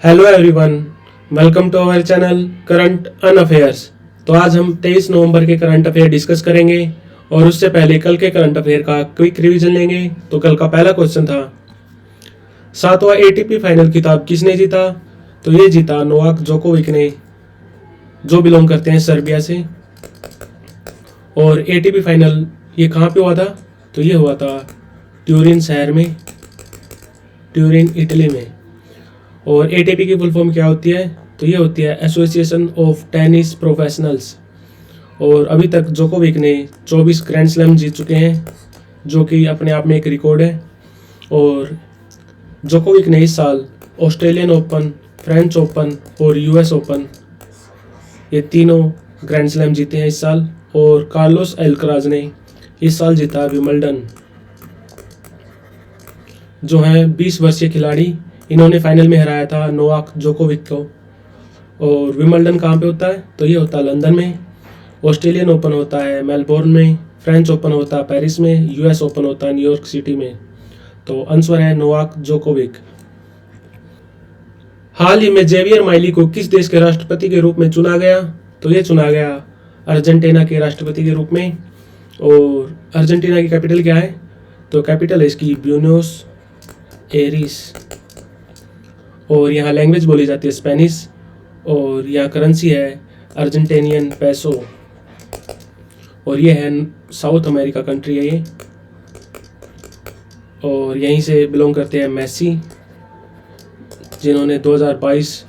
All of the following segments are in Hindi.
Hello everyone, welcome to our channel current on affairs. तो आज हम 23 नवंबर के करंट अफेयर डिस्कस करेंगे और उससे पहले कल के करंट अफेयर का क्विक रिवीजन लेंगे। तो कल का पहला क्वेश्चन था 7वां एटीपी फाइनल खिताब किसने जीता। तो ये जीता नोवाक जोकोविक ने, जो बिलोंग करते हैं सर्बिया से। और एटीपी फाइनल ये कहाँ पे हुआ था? तो ये हुआ था ट्यूरिन शहर में, ट्यूरिन इटली में। और एटीपी की फुल फॉर्म क्या होती है? तो ये होती है एसोसिएशन ऑफ टेनिस प्रोफेशनल्स। और अभी तक जोकोविक ने 24 ग्रैंड स्लैम जीत चुके हैं, जो कि अपने आप में एक रिकॉर्ड है। और जोकोविक ने इस साल ऑस्ट्रेलियन ओपन, फ्रेंच ओपन और यूएस ओपन, ये तीनों ग्रैंड स्लैम जीते हैं इस साल। और कार्लोस अल्कराज ने इस साल जीता विंबलडन, जो हैं 20 वर्षीय खिलाड़ी। इन्होंने फाइनल में हराया था नोवाक जोकोविक को। और विंबलडन कहाँ पे होता है? तो ये होता है लंदन में। ऑस्ट्रेलियन ओपन होता है मेलबोर्न में, फ्रेंच ओपन होता है पेरिस में, यूएस ओपन होता है न्यूयॉर्क सिटी में। तो आंसर है नोवाक जोकोविक। हाल ही में जेवियर माइली को किस देश के राष्ट्रपति के रूप में चुना गया? तो ये चुना गया अर्जेंटीना के राष्ट्रपति के रूप में। और अर्जेंटीना की कैपिटल क्या है? तो कैपिटल है इसकी ब्यूनोस एरिस। और यहाँ लैंग्वेज बोली जाती है स्पेनिश। और यहाँ करेंसी है अर्जेंटेनियन पैसो। और ये है साउथ अमेरिका कंट्री है ये। और यहीं से बिलोंग करते हैं मेसी, जिन्होंने 2022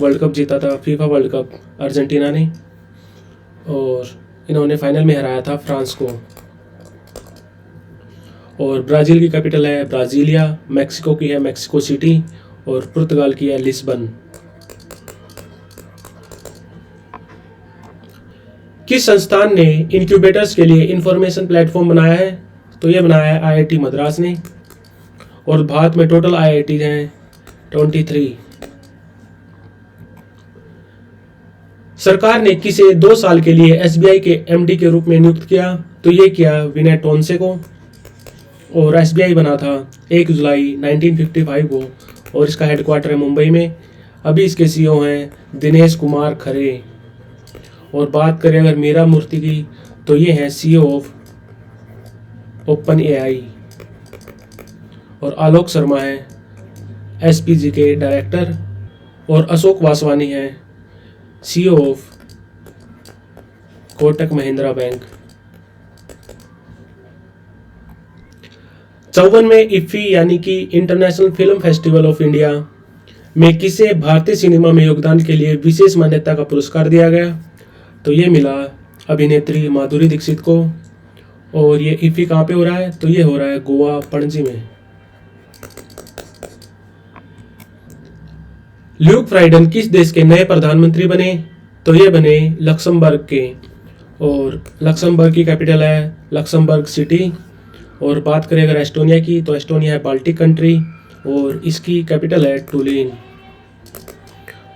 वर्ल्ड कप जीता था, फीफा वर्ल्ड कप अर्जेंटीना ने। और इन्होंने फाइनल में हराया था फ्रांस को। और ब्राज़ील की कैपिटल है ब्राज़ीलिया, मैक्सिको की है मैक्सिको सिटी और पुर्तगाल की है लिस्बन। किस संस्थान ने इंक्यूबेटर्स के लिए इंफॉर्मेशन प्लेटफॉर्म बनाया है? तो ये बनाया है आईआईटी मद्रास ने। और भारत में टोटल आईआईटी हैं 23। सरकार ने किसे 2 साल के लिए एसबीआई के एमडी के रूप में नियुक्त किया? तो ये किया विनय टोनसे को। और एसबीआई बना था 1 जुलाई 1955 को और इसका हेडक्वार्टर है मुंबई में। अभी इसके सीईओ हैं दिनेश कुमार खरे। और बात करें अगर मीरा मूर्ति की, तो ये हैं सीईओ ऑफ ओपन एआई। और आलोक शर्मा हैं एसपीजी के डायरेक्टर। और अशोक वासवानी हैं CEO of Kotak Mahindra bank. 54वें इफ्फी यानी कि international film festival of India में किसे भारतीय सिनेमा में योगदान के लिए विशेष मान्यता का पुरस्कार दिया गया? तो ये मिला अभिनेत्री माधुरी दीक्षित को। और ये इफ्फी कहाँ पे हो रहा है? तो ये हो रहा है गोवा पणजी में। ल्यूक फ्राइडन किस देश के नए प्रधानमंत्री बने? तो ये बने लक्समबर्ग के। और लक्समबर्ग की कैपिटल है लक्समबर्ग सिटी। और बात करें अगर एस्टोनिया की, तो एस्टोनिया है बाल्टिक कंट्री और इसकी कैपिटल है टुलिन।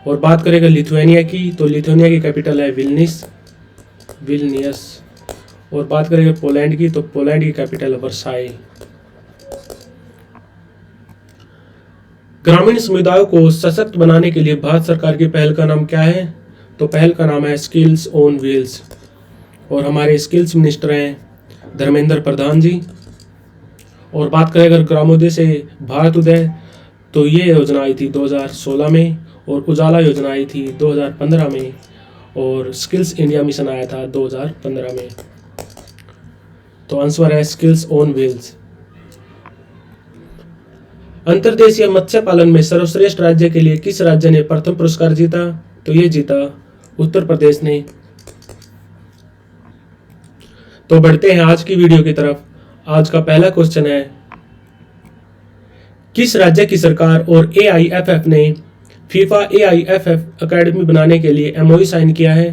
और बात करें अगर लिथुआनिया की, तो लिथुआनिया की कैपिटल है विल्नियस। और बात करें अगर पोलैंड की, तो पोलैंड की कैपिटल है वर्साई। ग्रामीण समुदायों को सशक्त बनाने के लिए भारत सरकार की पहल का नाम क्या है? तो पहल का नाम है स्किल्स ऑन व्हील्स। और हमारे स्किल्स मिनिस्टर हैं धर्मेंद्र प्रधान जी। और बात करें अगर ग्रामोदय से भारत उदय, तो ये योजना आई थी 2016 में। और उजाला योजना आई थी 2015 में। और स्किल्स इंडिया मिशन आया था 2015 में। तो आंसर है स्किल्स ऑन व्हील्स। अंतर्देशीय मत्स्य पालन में सर्वश्रेष्ठ राज्य के लिए किस राज्य ने प्रथम पुरस्कार जीता? तो ये जीता उत्तर प्रदेश ने। तो बढ़ते हैं आज की वीडियो की तरफ। आज का पहला क्वेश्चन है, किस राज्य की सरकार और एआईएफएफ ने फीफा एआईएफएफ अकेडमी बनाने के लिए एमओयू साइन किया है?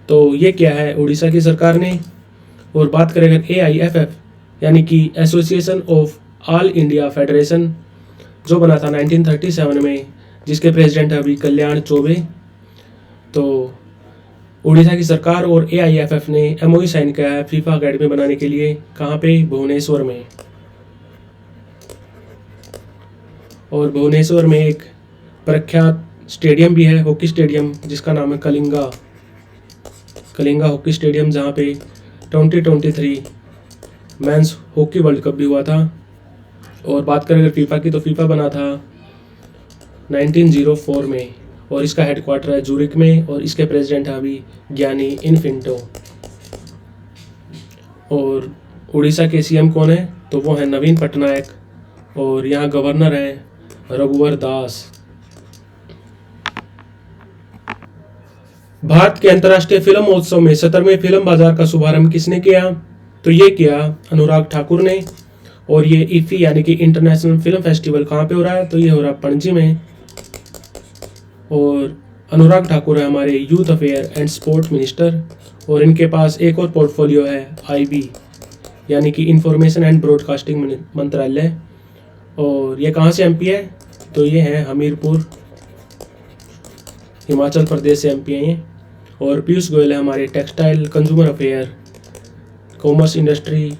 तो ये किया है उड़ीसा की सरकार ने। और बात करें अगर एआईएफएफ यानी कि association of all India federation, जो बना था 1937 में, जिसके प्रेसिडेंट है अभी कल्याण चौबे। तो उड़ीसा की सरकार और एआईएफएफ ने एमओयू साइन किया है फीफा अकेडमी बनाने के लिए। कहाँ पे? भुवनेश्वर में। और भुवनेश्वर में एक प्रख्यात स्टेडियम भी है, हॉकी स्टेडियम, जिसका नाम है कलिंगा हॉकी स्टेडियम, जहाँ पे 2023 मेंस हॉकी वर्ल्ड कप भी हुआ था। और बात करें अगर फीफा की, तो फीफा बना था 1904 में और इसका हेडक्वार्टर है जूरिक में और इसके प्रेसिडेंट हैं अभी गियानी इन्फेंटो। और उड़ीसा के सीएम कौन है, तो वो है नवीन पटनायक और यहाँ गवर्नर हैं रघुवर दास। भारत के अंतर्राष्ट्रीय फिल्म महोत्सव में 17वें फिल्म बाजार का शुभारंभ किसने किया, तो ये किया अनुराग ठाकुर ने। और ये इफी यानी कि इंटरनेशनल फिल्म फेस्टिवल कहाँ पे हो रहा है, तो ये हो रहा है पणजी में। और अनुराग ठाकुर है हमारे youth affair and sport minister और इनके पास एक और पोर्टफोलियो है आईबी यानी कि इंफॉर्मेशन एंड ब्रॉडकास्टिंग मंत्रालय। और ये कहाँ से एमपी है, तो ये है हमीरपुर, हिमाचल प्रदेश से एमपी हैं ये। और पीयूष गोयल है हमारे textile, consumer affair, commerce industry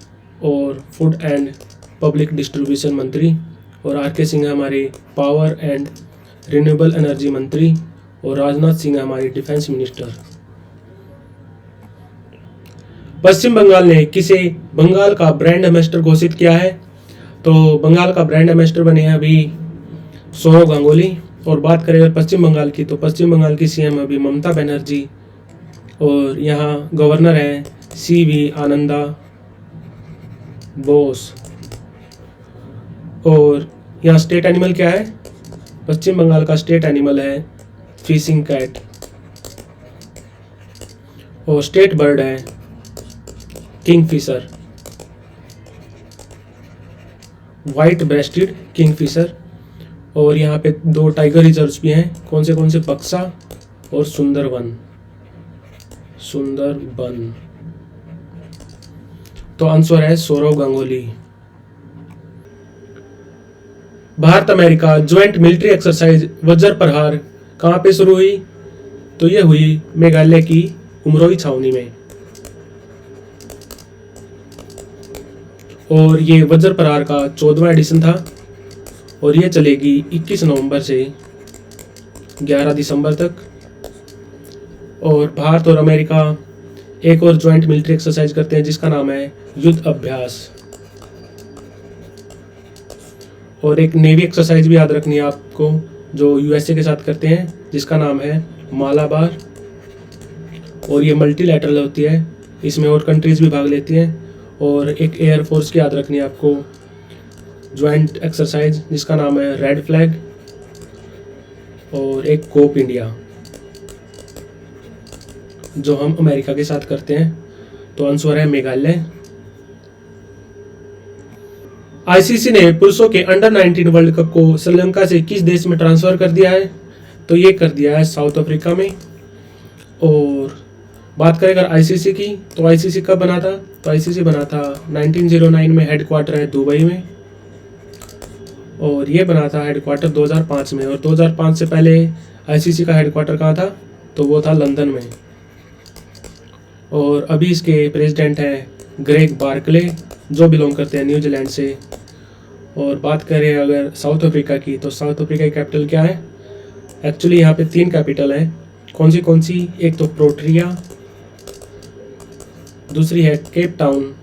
और फूड एंड पब्लिक डिस्ट्रीब्यूशन मंत्री। और आर.के. सिंह है हमारे पावर एंड रिन्यूएबल एनर्जी मंत्री और राजनाथ सिंह है हमारे डिफेंस मिनिस्टर। पश्चिम बंगाल ने किसे बंगाल का ब्रांड एम्बेसडर घोषित किया है, तो बंगाल का ब्रांड एम्बेसडर बने हैं अभी सौरव गांगुली। और बात करें अगर पश्चिम बंगाल की, तो पश्चिम बंगाल की सीएम अभी ममता बनर्जी और यहाँ गवर्नर हैं सीवी आनंदा बोस। और यहाँ स्टेट एनिमल क्या है, पश्चिम बंगाल का स्टेट एनिमल है फिशिंग कैट। और स्टेट बर्ड है किंगफिशर, वाइट ब्रेस्टेड किंगफिशर। और यहाँ पे 2 टाइगर रिजर्व्स भी हैं, कौन से बक्सा और सुंदरबन। तो आंसर है Sourav Ganguly. Bharat America joint military exercise Vajra Prahar कहाँ पे शुरू हुई, तो ये हुई मेघालय की उमरोई छावनी में। और ये वज्र प्रहार का 14वां एडिशन था और ये चलेगी 21 नवंबर से 11 दिसंबर तक। और भारत और अमेरिका एक और ज्वाइंट मिलिट्री एक्सरसाइज करते हैं जिसका नाम है युद्ध अभ्यास। और एक नेवी एक्सरसाइज भी याद रखनी है आपको जो यूएसए के साथ करते हैं जिसका नाम है मालाबार। और ये मल्टीलैटरल होती है, इसमें और कंट्रीज भी भाग लेती हैं। और एक एयरफोर्स की याद रखनी है आपको ज्वाइंट एक्सरसाइज जिसका नाम है रेड फ्लैग। और एक कोप इंडिया जो हम अमेरिका के साथ करते हैं। तो आंसर है मेघालय। आईसीसी ने पुरुषों के अंडर 19 वर्ल्ड कप को श्रीलंका से किस देश में ट्रांसफर कर दिया है, तो ये कर दिया है साउथ अफ्रीका में। और बात करें अगर आईसीसी की, तो आईसीसी कब बना था, तो आईसीसी बना था 1909 में, हेडक्वार्टर है दुबई में। और ये बना था हेडक्वार्टर 2005 में। और 2005 से पहले आईसीसी का हेडक्वार्टर कहाँ था, तो वो था लंदन में। और अभी इसके प्रेसिडेंट हैं ग्रेग बार्कले जो बिलोंग करते हैं न्यूजीलैंड से। और बात करें अगर साउथ अफ्रीका की, तो साउथ अफ्रीका की कैपिटल क्या है, एक्चुअली यहाँ पे 3 कैपिटल हैं। कौन सी, एक तो प्रोटरिया, दूसरी है केप टाउन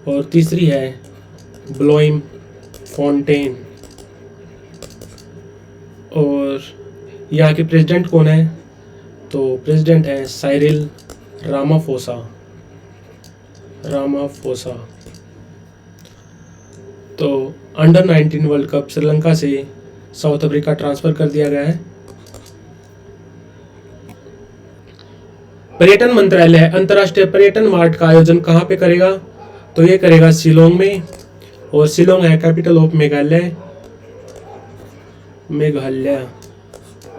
और तीसरी है ब्लोइम फाउंटेन। और यहाँ के प्रेसिडेंट कौन है, तो प्रेसिडेंट है साइरिल रामाफोसा। तो अंडर 19 वर्ल्ड कप श्रीलंका से साउथ अफ्रीका ट्रांसफर कर दिया गया है। पर्यटन मंत्रालय अंतर्राष्ट्रीय पर्यटन मार्ट का आयोजन कहाँ पे करेगा, तो ये करेगा शिलोंग में। और शिलोंग है कैपिटल ऑफ मेघालय।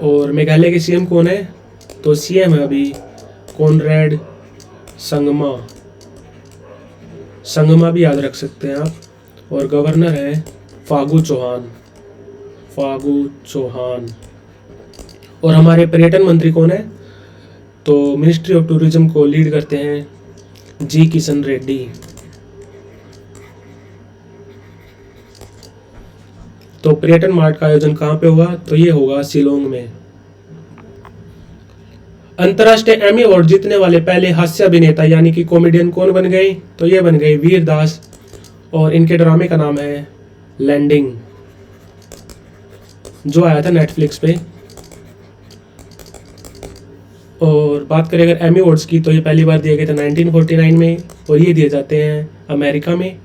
और मेघालय के सीएम कौन है, तो सीएम है अभी कॉनरेड संगमा भी याद रख सकते हैं आप। और गवर्नर है फागू चौहान। और हमारे पर्यटन मंत्री कौन है, तो मिनिस्ट्री ऑफ टूरिज्म को लीड करते हैं जी किशन रेड्डी। तो पर्यटन मार्ट का आयोजन कहाँ पे होगा, तो ये होगा शिलोंग में। अंतर्राष्ट्रीय एमी अवार्ड जीतने वाले पहले हास्य अभिनेता यानी कि कॉमेडियन कौन बन गए, तो ये बन गए वीर दास, और इनके ड्रामे का नाम है लैंडिंग, जो आया था नेटफ्लिक्स पे। और बात करें अगर एमी अवार्ड्स की, तो ये पहली बार दिए गए थे 1949 में, और ये दिए जाते हैं अमेरिका में।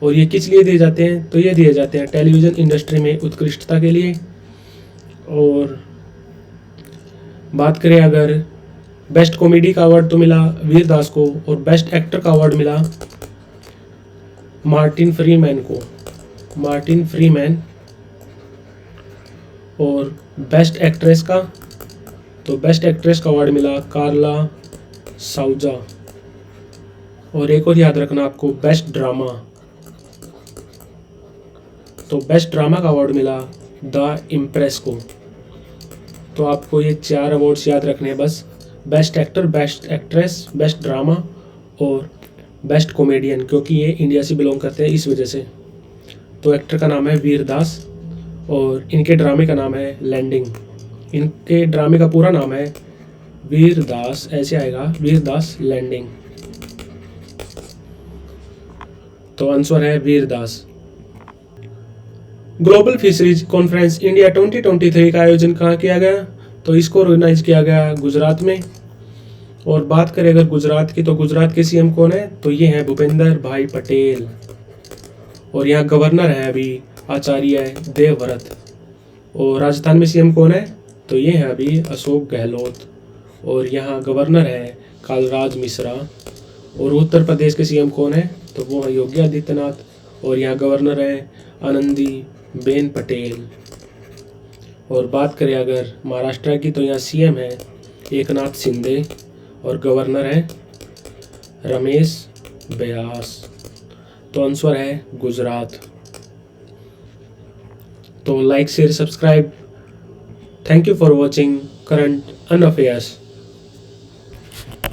और ये किस लिए दिए जाते हैं, तो ये दिए जाते हैं टेलीविज़न इंडस्ट्री में उत्कृष्टता के लिए। और बात करें अगर बेस्ट कॉमेडी का अवार्ड तो मिला वीर दास को, और बेस्ट एक्टर का अवार्ड मिला मार्टिन फ्रीमैन को, मार्टिन फ्रीमैन। और बेस्ट एक्ट्रेस का, तो बेस्ट एक्ट्रेस का अवार्ड मिला कार्ला साउजा। और एक और याद रखना आपको, बेस्ट ड्रामा, तो बेस्ट ड्रामा का अवार्ड मिला द इम्प्रेस को। तो आपको ये 4 अवार्ड्स याद रखने हैं बस, best actor, best actress, best drama और बेस्ट कॉमेडियन, क्योंकि ये इंडिया से बिलोंग करते हैं इस वजह से। तो एक्टर का नाम है वीर दास और इनके ड्रामे का नाम है लैंडिंग। इनके ड्रामे का पूरा नाम है वीर दास, ऐसे आएगा वीर दास लैंडिंग। तो आंसर है वीर दास। ग्लोबल फिशरीज कॉन्फ्रेंस इंडिया 2023 का आयोजन कहाँ किया गया, तो इसको ऑर्गेनाइज किया गया गुजरात में। और बात करें अगर गुजरात की, तो गुजरात के सीएम कौन है, तो ये हैं भूपेंद्र भाई पटेल। और यहाँ गवर्नर है अभी आचार्य देवव्रत। और राजस्थान में सीएम कौन है, तो ये हैं अभी अशोक गहलोत। और यहाँ गवर्नर है कालराज मिश्रा। और उत्तर प्रदेश के सीएम कौन है, तो वो है योगी आदित्यनाथ। और यहाँ गवर्नर है आनंदी बेन पटेल। और बात करें अगर महाराष्ट्र की, तो यहाँ सीएम है एकनाथ शिंदे और गवर्नर है रमेश बैस। तो आंसर है गुजरात। तो like share subscribe. Thank you for watching current on affairs.